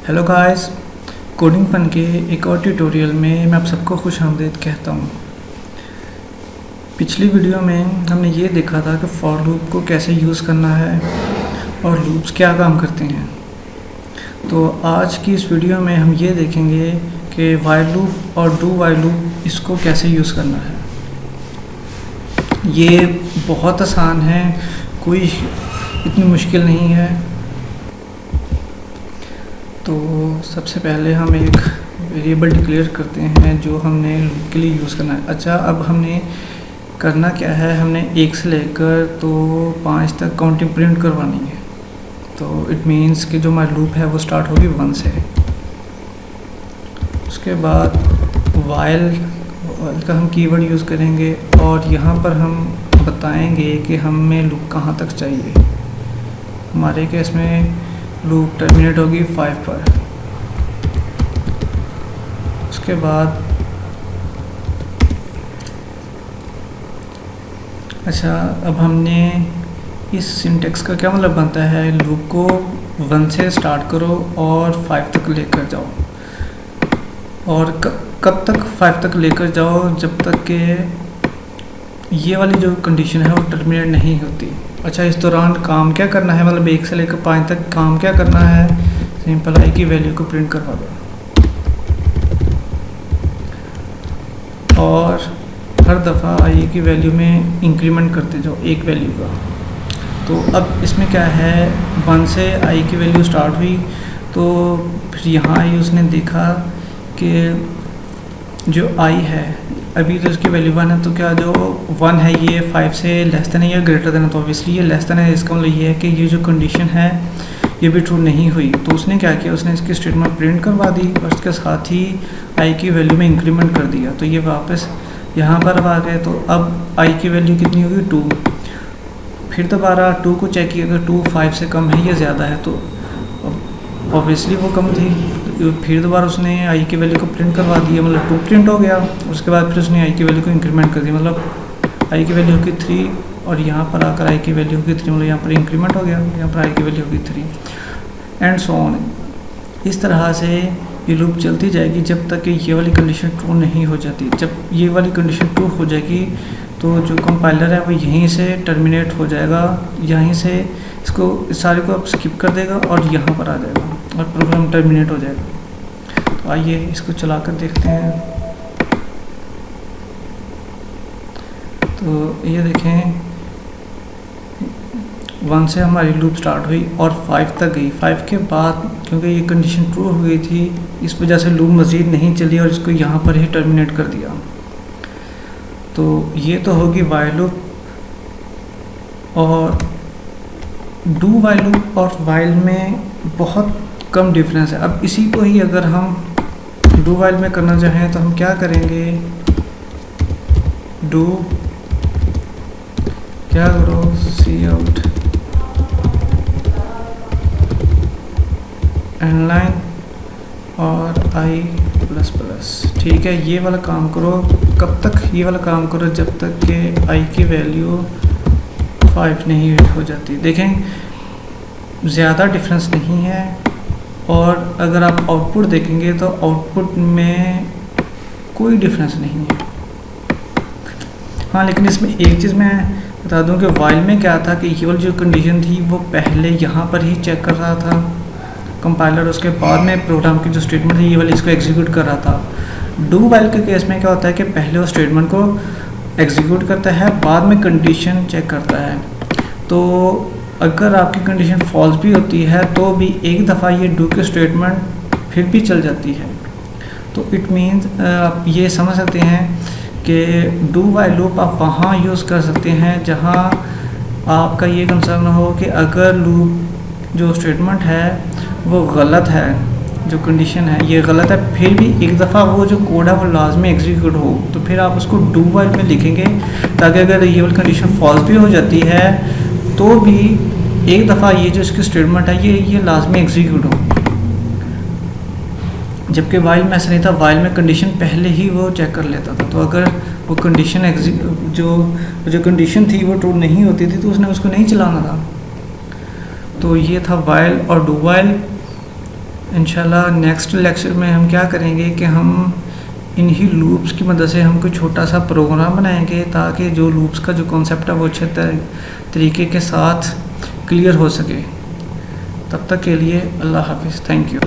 Hello guys, coding fun के एक और ट्यूटोरियल में मैं आप सबको खुश आमदीद कहता हूँ। पिछली वीडियो में हमने ये देखा था कि फॉर लूप को कैसे यूज़ करना है और लूप्स क्या काम करते हैं। तो आज की इस वीडियो में हम ये देखेंगे कि व्हाइल लूप और डू व्हाइल लूप इसको कैसे यूज़ करना है। ये बहुत आसान है, कोई इतनी मुश्किल नहीं है। तो सबसे पहले हम एक वेरिएबल डिक्लेयर करते हैं जो हमने लूप के लिए यूज़ करना है। अच्छा, अब हमने करना क्या है, हमने 1 से लेकर तो 5 तक काउंटिंग प्रिंट करवानी है। तो इट मीन्स कि जो हमारी लूप है वो स्टार्ट होगी 1 से। उसके बाद वाइल का हम कीवर्ड यूज़ करेंगे और यहाँ पर हम बताएंगे कि हमें लूप कहाँ तक चाहिए। हमारे केस में लूप टर्मिनेट होगी 5 पर। उसके बाद अच्छा, अब हमने इस सिंटेक्स का क्या मतलब बनता है, लूप को 1 से स्टार्ट करो और 5 तक लेकर जाओ। और कब तक 5 तक लेकर जाओ, जब तक कि ये वाली जो कंडीशन है वो टर्मिनेट नहीं होती। अच्छा, इस दौरान काम क्या करना है, मतलब 1 से लेकर 5 तक काम क्या करना है, सिंपल आई की वैल्यू को प्रिंट करवा दो और हर दफ़ा आई की वैल्यू में इंक्रीमेंट करते जाओ एक वैल्यू का। तो अब इसमें क्या है, 1 से आई की वैल्यू स्टार्ट हुई तो फिर यहाँ आई उसने देखा कि जो आई है अभी तो इसकी वैल्यू 1 है, तो क्या जो 1 है ये 5 से लेस देन है या ग्रेटर देन है। तो ऑब्वियसली ये लेस देन है, इसका मतलब ये है कि ये जो कंडीशन है ये भी ट्रू नहीं हुई। तो उसने क्या किया, उसने इसकी स्टेटमेंट प्रिंट करवा दी और उसके साथ ही आई की वैल्यू में इंक्रीमेंट कर दिया। तो ये वापस यहाँ पर आ गए। तो अब आई की वैल्यू कितनी होगी, 2। फिर दोबारा 2 को चेक किया, अगर 2 5 से कम है या ज़्यादा है, तो ऑब्वियसली वो कम थी। फिर दोबारा उसने आई की वैल्यू को प्रिंट करवा दिया, मतलब 2 प्रिंट हो गया। उसके बाद फिर उसने आई की वैल्यू को इंक्रीमेंट कर दिया, मतलब आई की वैल्यू होगी 3 और यहाँ पर आकर आई की वैल्यू होगी 3, मतलब यहाँ पर इंक्रीमेंट हो गया, यहाँ पर आई की वैल्यू होगी 3 एंड सो ऑन। इस तरह से ये लूप चलती जाएगी जब तक कि ये वाली कंडीशन ट्रू नहीं हो जाती। जब ये वाली कंडीशन ट्रू हो जाएगी तो जो कंपाइलर है वो यहीं से टर्मिनेट हो जाएगा, यहीं से इसको सारे को अब स्किप कर देगा और यहाँ पर आ जाएगा और प्रोग्राम टर्मिनेट हो जाएगा। तो आइए इसको चला कर देखते हैं। तो ये देखें, 1 से हमारी लूप स्टार्ट हुई और 5 तक गई। 5 के बाद क्योंकि ये कंडीशन ट्रू हो गई थी, इस वजह से लूप मज़ीद नहीं चली और इसको यहाँ पर ही टर्मिनेट कर दिया। तो ये तो होगी व्हाइल लूप। और डू व्हाइल लूप और व्हाइल में बहुत कम डिफरेंस है। अब इसी को ही अगर हम डू व्हाइल में करना चाहें तो हम क्या करेंगे, डू क्या करो, सी आउट एंडलाइन और आई प्लस प्लस। ठीक है, ये वाला काम करो। कब तक ये वाला काम करो, जब तक कि आई की वैल्यू 5 नहीं हो जाती। देखें, ज़्यादा डिफरेंस नहीं है। और अगर आप आउटपुट देखेंगे तो आउटपुट में कोई डिफरेंस नहीं है। हाँ, लेकिन इसमें एक चीज़ मैं बता दूं कि व्हाइल में क्या था कि ये वाली जो कंडीशन थी वो पहले यहाँ पर ही चेक कर रहा था कंपाइलर, उसके बाद में प्रोग्राम की जो स्टेटमेंट थी ये वाली इसको एग्जीक्यूट कर रहा था। डू व्हाइल के केस में क्या होता है कि पहले वो स्टेटमेंट को एग्जीक्यूट करता है, बाद में कंडीशन चेक करता है। तो अगर आपकी कंडीशन फॉल्स भी होती है तो भी एक दफ़ा ये डू की स्टेटमेंट फिर भी चल जाती है। तो इट मीन्स आप ये समझ सकते हैं कि डू व्हाइल लूप आप वहाँ यूज़ कर सकते हैं जहाँ आपका ये कंसर्न हो कि अगर लूप जो स्टेटमेंट है वो गलत है, जो कंडीशन है ये गलत है, फिर भी एक दफ़ा वो जो कोड है वो लाजमी एग्जीक्यूट हो, तो फिर आप उसको डू व्हाइल में लिखेंगे ताकि अगर ये वाली कंडीशन फॉल्स भी हो जाती है तो भी एक दफ़ा ये जो इसकी स्टेटमेंट है ये लाजमी एग्जीक्यूट हो। जबकि वाइल में ऐसा नहीं था, वाइल में कंडीशन पहले ही वो चेक कर लेता था। तो अगर वो कंडीशन जो कंडीशन थी वो ट्रू नहीं होती थी तो उसने उसको नहीं चलाना था। तो ये था वाइल और डू वाइल। इंशाल्लाह नेक्स्ट लेक्चर में हम क्या करेंगे कि हम इन्हीं लूप्स की मदद से हम कोई छोटा सा प्रोग्राम बनाएंगे ताकि जो लूप्स का जो कॉन्सेप्ट है वो अच्छे तरीके के साथ क्लियर हो सके। तब तक के लिए अल्लाह हाफिज़, थैंक यू।